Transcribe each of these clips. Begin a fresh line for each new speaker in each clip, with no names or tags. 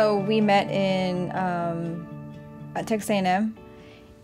So we met in at Texas A&M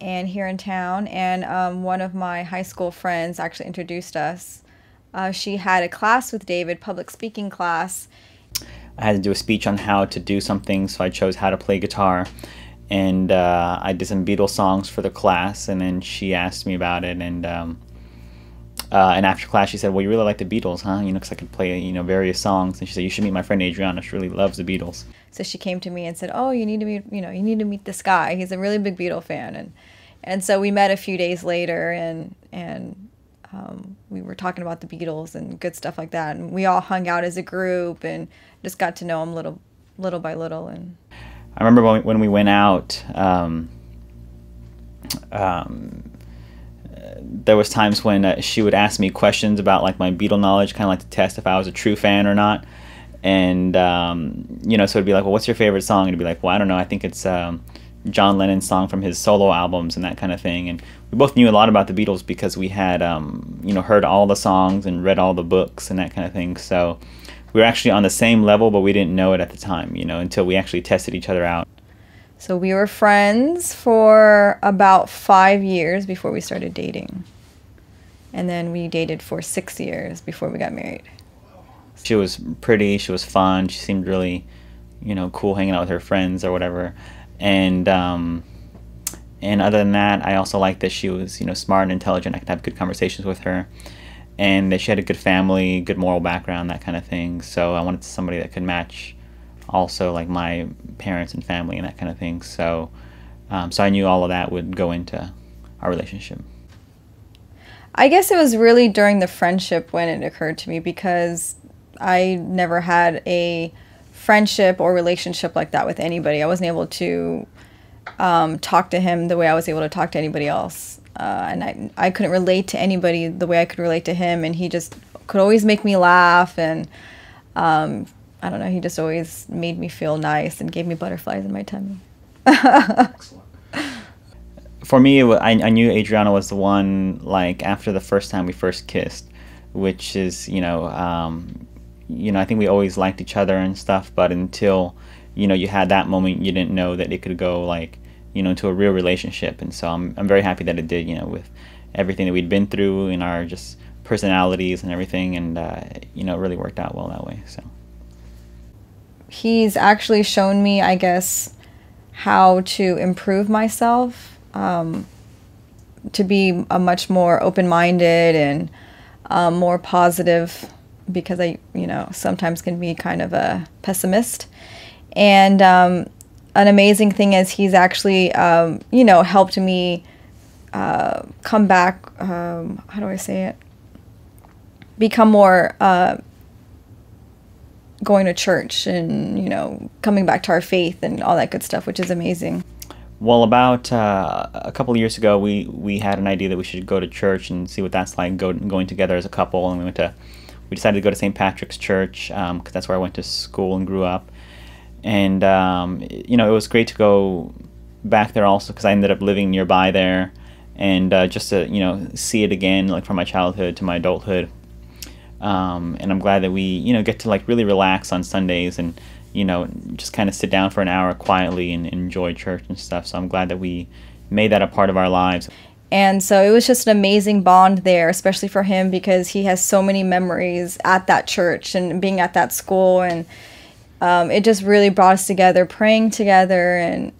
and here in town, and one of my high school friends actually introduced us. She had a class with David, public speaking class.
I had to do a speech on how to do something, so I chose how to play guitar. And I did some Beatles songs for the class, and then she asked me about it, and after class she said, well, you really like the Beatles, huh? You know, because I could play, you know, various songs. And she said, you should meet my friend Adriana. She really loves the Beatles.
So she came to me and said, oh, you need to meet, you know, you need to meet this guy. He's a really big Beatle fan. And so we met a few days later, and we were talking about the Beatles and good stuff like that. And we all hung out as a group and just got to know him little by little. And
I remember when we went out, there was times when she would ask me questions about like my Beatle knowledge, kind of like to test if I was a true fan or not. And you know, so it'd be like, well, what's your favorite song? And it'd be like, well, I don't know, I think it's John Lennon's song from his solo albums and that kind of thing. And we both knew a lot about the Beatles because we had you know, heard all the songs and read all the books and that kind of thing. So we were actually on the same level, but we didn't know it at the time, you know, until we actually tested each other out.
So we were friends for about 5 years before we started dating. And then we dated for 6 years before we got married.
She was pretty, she was fun, she seemed really, you know, cool hanging out with her friends or whatever. And other than that, I also liked that she was, you know, smart and intelligent. I could have good conversations with her. And that she had a good family, good moral background, that kind of thing. So I wanted somebody that could match also like my parents and family and that kind of thing. So so I knew all of that would go into our relationship.
I guess it was really during the friendship when it occurred to me, because I never had a friendship or relationship like that with anybody. I wasn't able to talk to him the way I was able to talk to anybody else. And I couldn't relate to anybody the way I could relate to him, and he just could always make me laugh, and I don't know, he just always made me feel nice and gave me butterflies in my tummy.
Excellent. For me, I knew Adriana was the one, like, after the first time we first kissed, which is, you know, I think we always liked each other and stuff, but until, you know, you had that moment, you didn't know that it could go, like, you know, into a real relationship. And so I'm very happy that it did, you know, with everything that we'd been through and our just personalities and everything, and you know, it really worked out well that way. So
he's actually shown me, I guess, how to improve myself, to be a much more open-minded and more positive, because I, you know, sometimes can be kind of a pessimist. And an amazing thing is he's actually, you know, helped me come back, how do I say it? Become more going to church and, you know, coming back to our faith and all that good stuff, which is amazing.
Well, about a couple of years ago, we had an idea that we should go to church and see what that's like, going together as a couple. And we decided to go to St. Patrick's Church, because that's where I went to school and grew up. And you know, it was great to go back there also because I ended up living nearby there, and just to, you know, see it again, like from my childhood to my adulthood. And I'm glad that we, you know, get to like really relax on Sundays and, you know, just kind of sit down for an hour quietly and enjoy church and stuff. So I'm glad that we made that a part of our lives.
And so it was just an amazing bond there, especially for him, because he has so many memories at that church and being at that school, and it just really brought us together, praying together.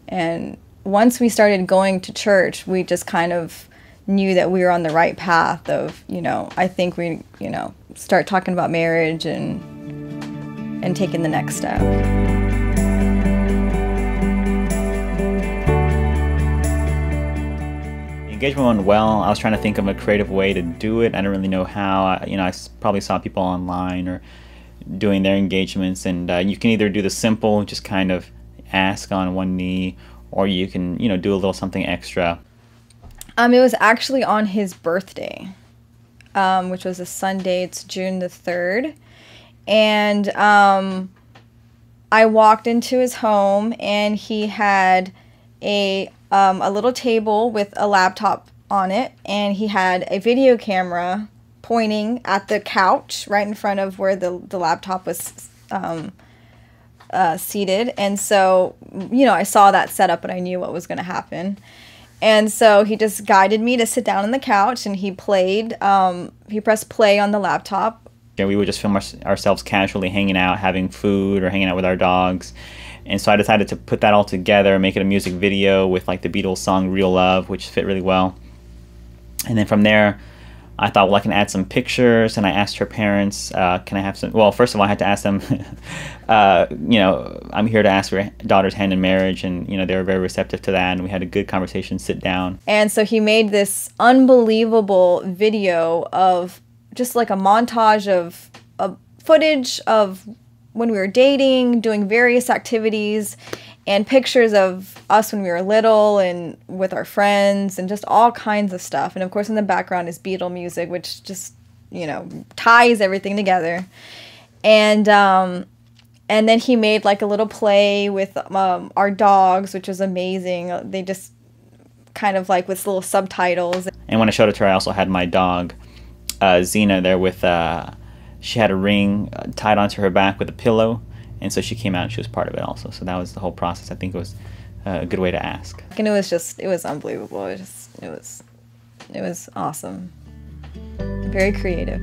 And once we started going to church, we just kind of knew that we were on the right path of, you know, I think we, you know, start talking about marriage and taking the next step.
The engagement went well. I was trying to think of a creative way to do it. I didn't really know how. You know, I probably saw people online or doing their engagements, and you can either do the simple, just kind of ask on one knee, or you can, you know, do a little something extra.
It was actually on his birthday, which was a Sunday. It's June the 3rd. And I walked into his home, and he had a little table with a laptop on it, and he had a video camera pointing at the couch right in front of where the laptop was seated. And so, you know, I saw that setup and I knew what was going to happen. And so he just guided me to sit down on the couch, and he pressed play on the laptop.
Yeah, we would just film ourselves casually hanging out, having food, or hanging out with our dogs. And so I decided to put that all together, make it a music video with like the Beatles song Real Love, which fit really well. And then from there, I thought, well, I can add some pictures, and I asked her parents, can I have some, well, first of all, I had to ask them, you know, I'm here to ask your daughter's hand in marriage, and, you know, they were very receptive to that, and we had a good conversation, sit down.
And so he made this unbelievable video of just like a montage of footage of when we were dating, doing various activities, and pictures of us when we were little and with our friends and just all kinds of stuff. And of course in the background is Beatle music, which just, you know, ties everything together. And then he made like a little play with our dogs, which was amazing. They just kind of like with little subtitles.
And when I showed it to her, I also had my dog, Xena, there with, she had a ring tied onto her back with a pillow. And so she came out and she was part of it also. So that was the whole process. I think it was a good way to ask.
And it was unbelievable. It was awesome. Very creative.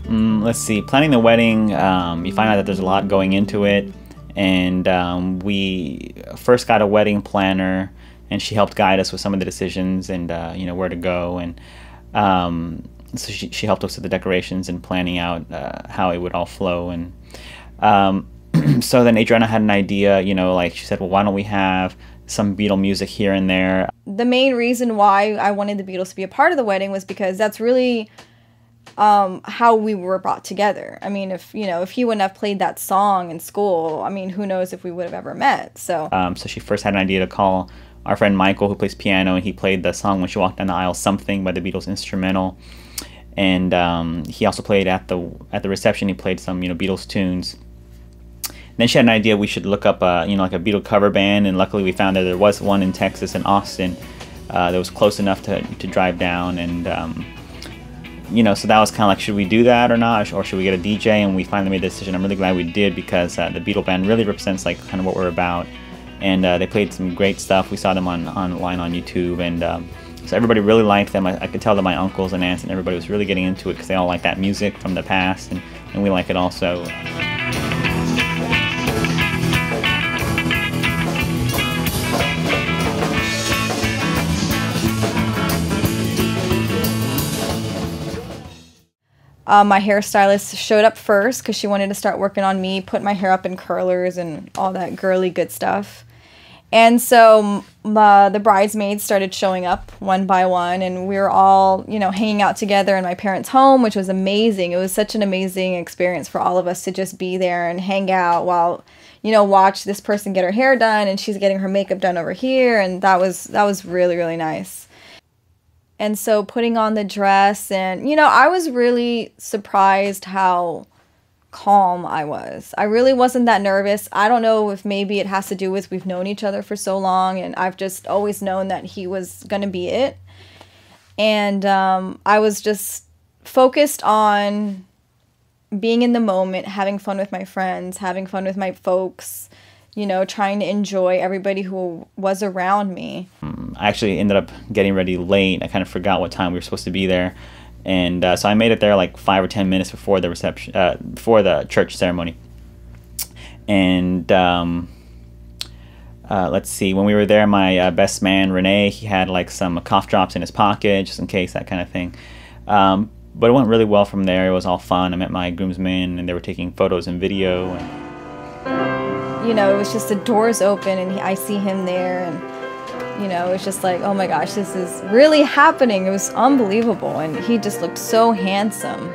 Let's see. Planning the wedding, you find out that there's a lot going into it. And we first got a wedding planner, and she helped guide us with some of the decisions and, you know, where to go. And so she helped us with the decorations and planning out how it would all flow. And so then Adriana had an idea, you know, like she said, well, why don't we have some Beatle music here and there?
The main reason why I wanted the Beatles to be a part of the wedding was because that's really how we were brought together. I mean, if he wouldn't have played that song in school, I mean, who knows if we would have ever met. So
so she first had an idea to call our friend Michael, who plays piano, and he played the song When She Walked Down the Aisle, Something by the Beatles instrumental. And he also played at the reception. He played some, you know, Beatles tunes. And then she had an idea we should look up, you know, like a Beatle cover band. And luckily we found that there was one in Texas, in Austin, that was close enough to drive down. And you know, so that was kind of like, should we do that or not, or should we get a DJ? And we finally made the decision. I'm really glad we did, because the Beatle band really represents like kind of what we're about. And they played some great stuff. We saw them online on YouTube, and so everybody really liked them. I could tell that my uncles and aunts and everybody was really getting into it, because they all like that music from the past, and we like it also.
My hairstylist showed up first because she wanted to start working on me, put my hair up in curlers and all that girly good stuff. And so the bridesmaids started showing up one by one, and we were all, you know, hanging out together in my parents' home, which was amazing. It was such an amazing experience for all of us to just be there and hang out while, you know, watch this person get her hair done, and she's getting her makeup done over here, and that was really, really nice. And so putting on the dress, and, you know, I was really surprised how calm I was. I really wasn't that nervous. I don't know if maybe it has to do with we've known each other for so long, and I've just always known that he was going to be it. And I was just focused on being in the moment, having fun with my friends, having fun with my folks, you know, trying to enjoy everybody who was around me.
I actually ended up getting ready late. I kind of forgot what time we were supposed to be there. And so I made it there like 5 or 10 minutes before the reception, before the church ceremony. And let's see, when we were there, my best man, Renee, he had like some cough drops in his pocket, just in case, that kind of thing. But it went really well from there. It was all fun. I met my groomsmen, and they were taking photos and video.
You know, it was just the doors open, and I see him there, and, you know, it's just like, oh my gosh, this is really happening. It was unbelievable, and he just looked so handsome.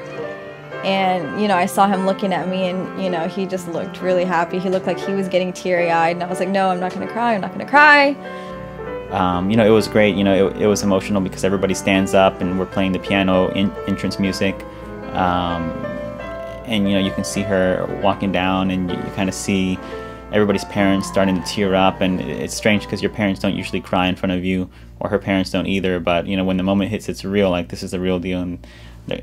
And, you know, I saw him looking at me, and, you know, he just looked really happy. He looked like he was getting teary-eyed, and I was like, no, I'm not going to cry. I'm not going to cry.
You know, it was great. You know, it was emotional because everybody stands up, and we're playing the piano entrance music. And, you know, you can see her walking down, and you kind of see everybody's parents starting to tear up, and it's strange because your parents don't usually cry in front of you, or her parents don't either, but, you know, when the moment hits, it's real, like, this is the real deal. And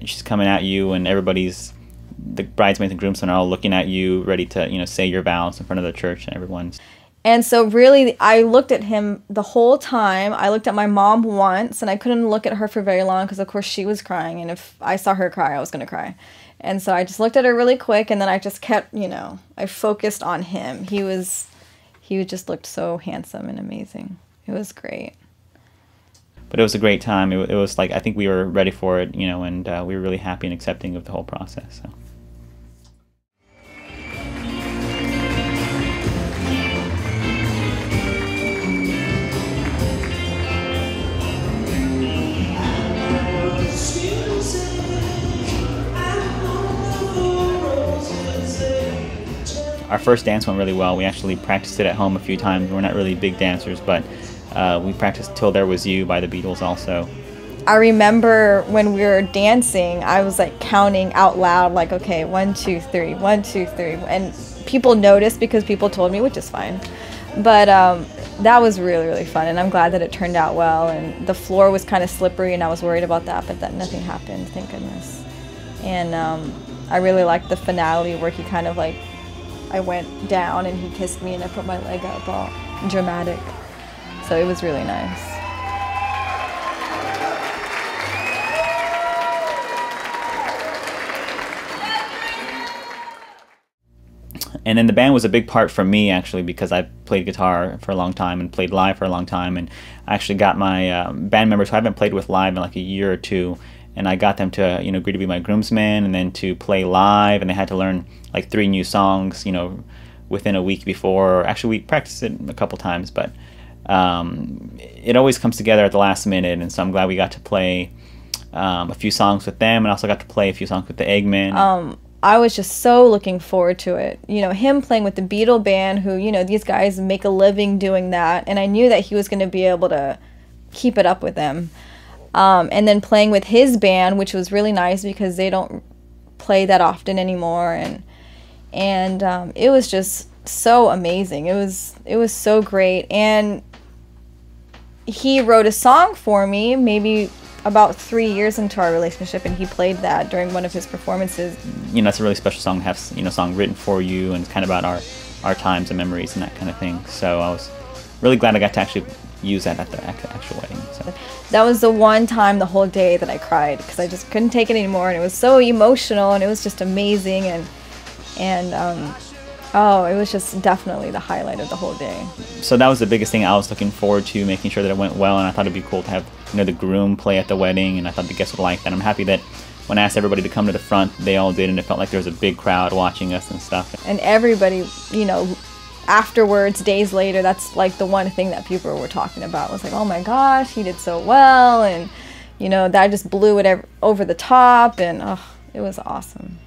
she's coming at you, and the bridesmaids and groomsmen are all looking at you, ready to, say your vows in front of the church, and everyone's.
And so really, I looked at him the whole time. I looked at my mom once, and I couldn't look at her for very long because, of course, she was crying. And if I saw her cry, I was going to cry. And so I just looked at her really quick, and then I just kept, I focused on him. He just looked so handsome and amazing. It was great.
But it was a great time. It was like, I think we were ready for it, and we were really happy and accepting of the whole process. So. Our first dance went really well. We actually practiced it at home a few times. We're not really big dancers, but we practiced Till There Was You by the Beatles also.
I remember when we were dancing, I was like counting out loud, like, okay, 1, 2, 3, 1, 2, 3. And people noticed because people told me, which is fine. But that was really, really fun. And I'm glad that it turned out well. And the floor was kind of slippery, and I was worried about that, but nothing happened, thank goodness. And I really liked the finale where he kind of like, I went down and he kissed me and I put my leg up, all dramatic. So it was really nice.
And then the band was a big part for me, actually, because I played guitar for a long time and played live for a long time. And I actually got my band members who I haven't played with live in like a year or two, and I got them to, agree to be my groomsmen and then to play live, and they had to learn like 3 new songs, within a week before. Actually, we practiced it a couple times, but it always comes together at the last minute, and so I'm glad we got to play a few songs with them, and also got to play a few songs with the Eggmen.
I was just so looking forward to it. Him playing with the Beatle band, who, these guys make a living doing that, and I knew that he was going to be able to keep it up with them. And then playing with his band, which was really nice because they don't play that often anymore, and it was just so amazing. It was so great. And he wrote a song for me maybe about 3 years into our relationship, and he played that during one of his performances.
It's a really special song to have, song written for you, and it's kind of about our times and memories and that kind of thing. So I was really glad I got to actually use that at the actual wedding. So.
That was the one time the whole day that I cried because I just couldn't take it anymore, and it was so emotional, and it was just amazing, and it was just definitely the highlight of the whole day.
So that was the biggest thing I was looking forward to, making sure that it went well, and I thought it'd be cool to have the groom play at the wedding, and I thought the guests would like that. I'm happy that when I asked everybody to come to the front, they all did, and it felt like there was a big crowd watching us and stuff.
And everybody, afterwards, days later, that's like the one thing that people were talking about, was like, oh my gosh, he did so well, and that just blew it over the top, and it was awesome.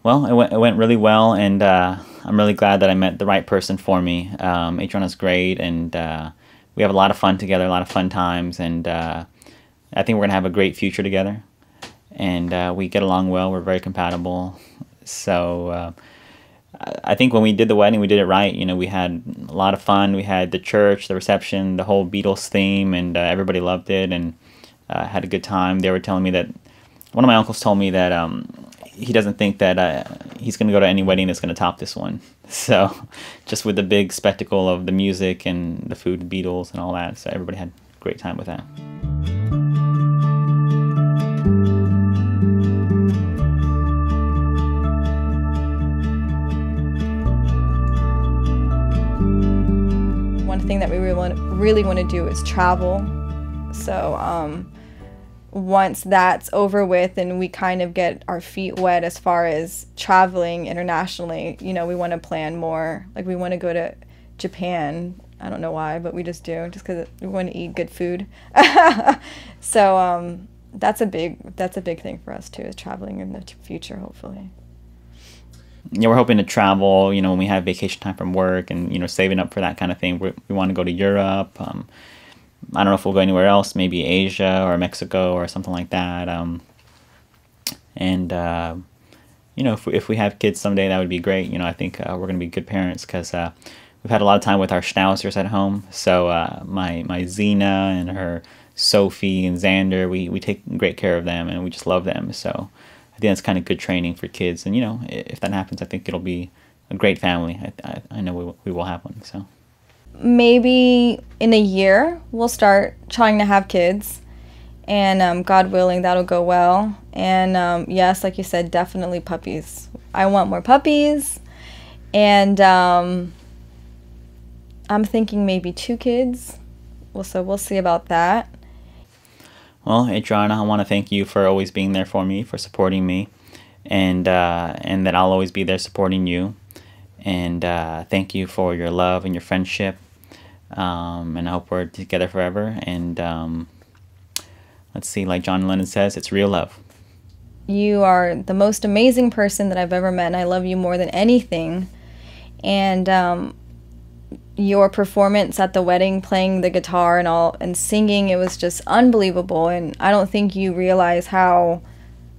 Well, it went really well, and I'm really glad that I met the right person for me. Adriana's great, and we have a lot of fun together, a lot of fun times, and I think we're going to have a great future together. And we get along well. We're very compatible. So I think when we did the wedding, we did it right. We had a lot of fun. We had the church, the reception, the whole Beatles theme, and everybody loved it and had a good time. They were telling me that, one of my uncles told me that he doesn't think that he's going to go to any wedding that's going to top this one. So just with the big spectacle of the music and the food, Beatles and all that. So everybody had a great time with that.
One thing that we really want to do is travel. So once that's over with and we kind of get our feet wet as far as traveling internationally, we want to plan more. Like, we want to go to Japan. I don't know why, but we just do, just because we want to eat good food. So that's a big thing for us too, is traveling in the future, hopefully.
Yeah, we're hoping to travel, when we have vacation time from work, and, saving up for that kind of thing. We want to go to Europe. I don't know if we'll go anywhere else, maybe Asia or Mexico or something like that. If we have kids someday, that would be great. I think we're going to be good parents because we've had a lot of time with our schnauzers at home. So my Xena and her Sophie and Xander, we take great care of them, and we just love them. So I think that's kind of good training for kids. And, if that happens, I think it'll be a great family. I know we will have one. So
maybe in a year we'll start trying to have kids, and God willing, that'll go well. And yes, like you said, definitely puppies. I want more puppies, and I'm thinking maybe 2 kids. So we'll see about that.
Well, Adriana, I want to thank you for always being there for me, for supporting me, and that I'll always be there supporting you. And thank you for your love and your friendship. And I hope we're together forever. And let's see, like John Lennon says, it's real love.
You are the most amazing person that I've ever met, and I love you more than anything. And your performance at the wedding, playing the guitar and all, and singing, it was just unbelievable. And I don't think you realize how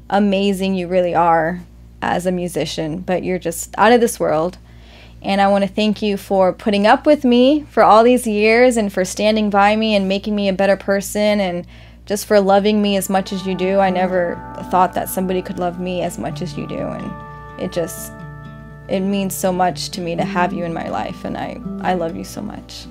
amazing you really are as a musician, but you're just out of this world. And I want to thank you for putting up with me for all these years, and for standing by me and making me a better person, and just for loving me as much as you do. I never thought that somebody could love me as much as you do, and it means so much to me to have you in my life, and I love you so much.